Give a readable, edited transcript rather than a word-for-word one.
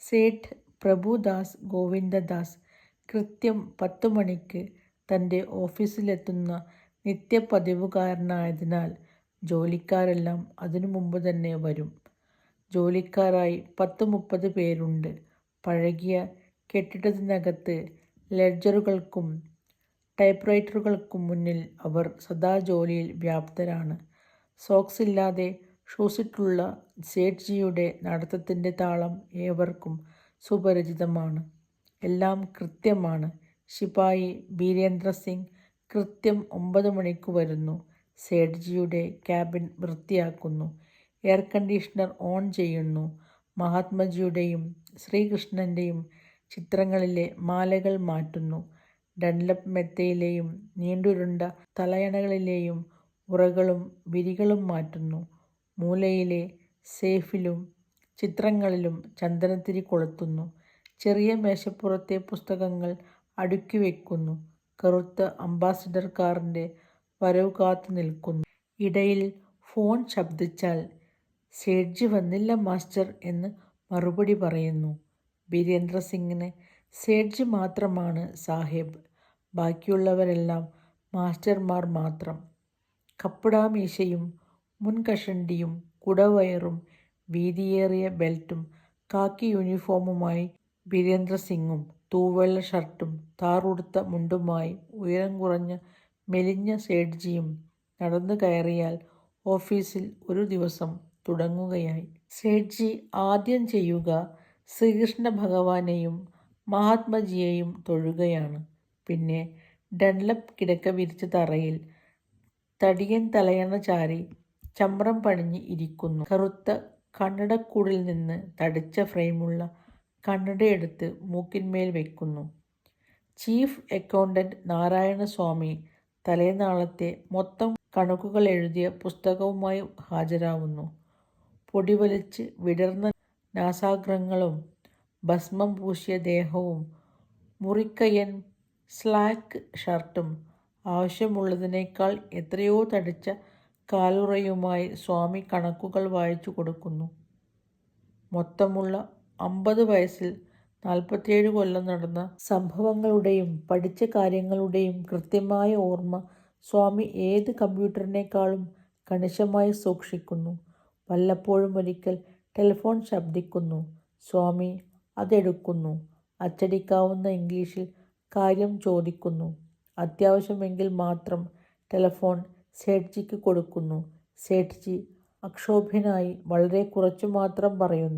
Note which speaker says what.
Speaker 1: സേഠ് പ്രഭുദാസ് ഗോവിന്ദദാസ് കൃത്യം 10 മണിക്ക് തൻ്റെ ഓഫീസിലെത്തുന്ന നിത്യപതിവുകാരനായതിനാൽ ജോലിക്കാരെല്ലാം അതിനു മുമ്പ് തന്നെ വരും. ജോലിക്കാരായി 10-30 പേരുണ്ട്. പഴകിയ കെട്ടിടത്തിനകത്ത് ലെഡ്ജറുകൾക്കും ടൈപ്പ്റൈറ്ററുകൾക്കും മുന്നിൽ അവർ സദാ ജോലിയിൽ വ്യാപൃതരാണ്. സോക്സില്ലാതെ ഷൂസിട്ടുള്ള സേഠ്ജിയുടെ നടത്തത്തിൻ്റെ താളം ഏവർക്കും സുപരിചിതമാണ്. എല്ലാം കൃത്യമാണ്. ശിപായി ബീരേന്ദ്ര സിംഗ് കൃത്യം 9 മണിക്കു വരുന്നു. സേഠ്ജിയുടെ ക്യാബിൻ വൃത്തിയാക്കുന്നു. എയർ കണ്ടീഷണർ ഓൺ ചെയ്യുന്നു. മഹാത്മജിയുടെയും ശ്രീകൃഷ്ണൻ്റെയും ചിത്രങ്ങളിലെ മാലകൾ മാറ്റുന്നു. ഡൺലപ്പ് മെത്തയിലെയും നീണ്ടുരുണ്ട തലയണകളിലെയും ഉറകളും വിരികളും മാറ്റുന്നു. മൂലയിലെ സേഫിലും ചിത്രങ്ങളിലും ചന്ദനത്തിരി കൊളുത്തുന്നു. ചെറിയ മേശപ്പുറത്തെ പുസ്തകങ്ങൾ അടുക്കിവെക്കുന്നു. കറുത്ത അംബാസഡർ കാറിൻ്റെ വരവ് കാത്തു നിൽക്കുന്നു. ഇടയിൽ ഫോൺ ശബ്ദിച്ചാൽ സേഠ്ജി വന്നില്ല മാസ്റ്റർ എന്ന് മറുപടി പറയുന്നു. ബീരേന്ദ്ര സിംഗിന് സേഠ്ജി മാത്രമാണ് സാഹേബ്. ബാക്കിയുള്ളവരെല്ലാം മാസ്റ്റർമാർ മാത്രം. കപ്പടാമീശയും മുൻകഷണ്ടിയും കുടവയറും വീതിയേറിയ ബെൽറ്റും കാക്കി യൂണിഫോമുമായി ബീരേന്ദ്ര സിംഗും തൂവെള്ള ഷർട്ടും താറുടുത്ത മുണ്ടുമായി ഉയരം കുറഞ്ഞ മെലിഞ്ഞ സേഠ്ജിയും നടന്നു കയറിയാൽ ഓഫീസിൽ ഒരു ദിവസം തുടങ്ങുകയായി. സേഠ്ജി ആദ്യം ചെയ്യുക ശ്രീകൃഷ്ണ ഭഗവാനെയും മഹാത്മജിയെയും തൊഴുകയാണ്. പിന്നെ ഡൺലപ്പ് കിടക്ക വിരിച്ച തറയിൽ തടിയൻ തലയണ ചാരി ചമ്രം പണിഞ്ഞ് ഇരിക്കുന്നു. കറുത്ത കണ്ണടക്കൂടിൽ നിന്ന് തടിച്ച ഫ്രെയിമുള്ള കണ്ണടയെടുത്ത് മൂക്കിന്മേൽ വയ്ക്കുന്നു. ചീഫ് അക്കൗണ്ടന്റ് നാരായണസ്വാമി തലേനാളത്തെ മൊത്തം കണക്കുകൾ എഴുതിയ പുസ്തകവുമായി ഹാജരാവുന്നു. പൊടിവലിച്ച് വിടർന്ന നാസാഗ്രങ്ങളും ഭസ്മം പൂശിയ ദേഹവും മുറിക്കയ്യൻ സ്ലാക്ക് ഷർട്ടും ആവശ്യമുള്ളതിനേക്കാൾ എത്രയോ തടിച്ച കാലുറയുമായി സ്വാമി കണക്കുകൾ വായിച്ചു കൊടുക്കുന്നു. മൊത്തമുള്ള 50 വയസ്സിൽ 47 കൊല്ലം നടന്ന സംഭവങ്ങളുടെയും പഠിച്ച കാര്യങ്ങളുടെയും കൃത്യമായ ഓർമ്മ സ്വാമി ഏത് കമ്പ്യൂട്ടറിനേക്കാളും കണിശമായി സൂക്ഷിക്കുന്നു. വല്ലപ്പോഴുമൊരിക്കൽ ടെലിഫോൺ ശബ്ദിക്കുന്നു. സ്വാമി അതെടുക്കുന്നു. അച്ചടിക്കാവുന്ന ഇംഗ്ലീഷിൽ കാര്യം ചോദിക്കുന്നു. അത്യാവശ്യമെങ്കിൽ മാത്രം ടെലിഫോൺ സേഠ്ജിക്ക് കൊടുക്കുന്നു. സേഠ്ജി അക്ഷോഭ്യനായി വളരെ കുറച്ചു മാത്രം പറയുന്നു.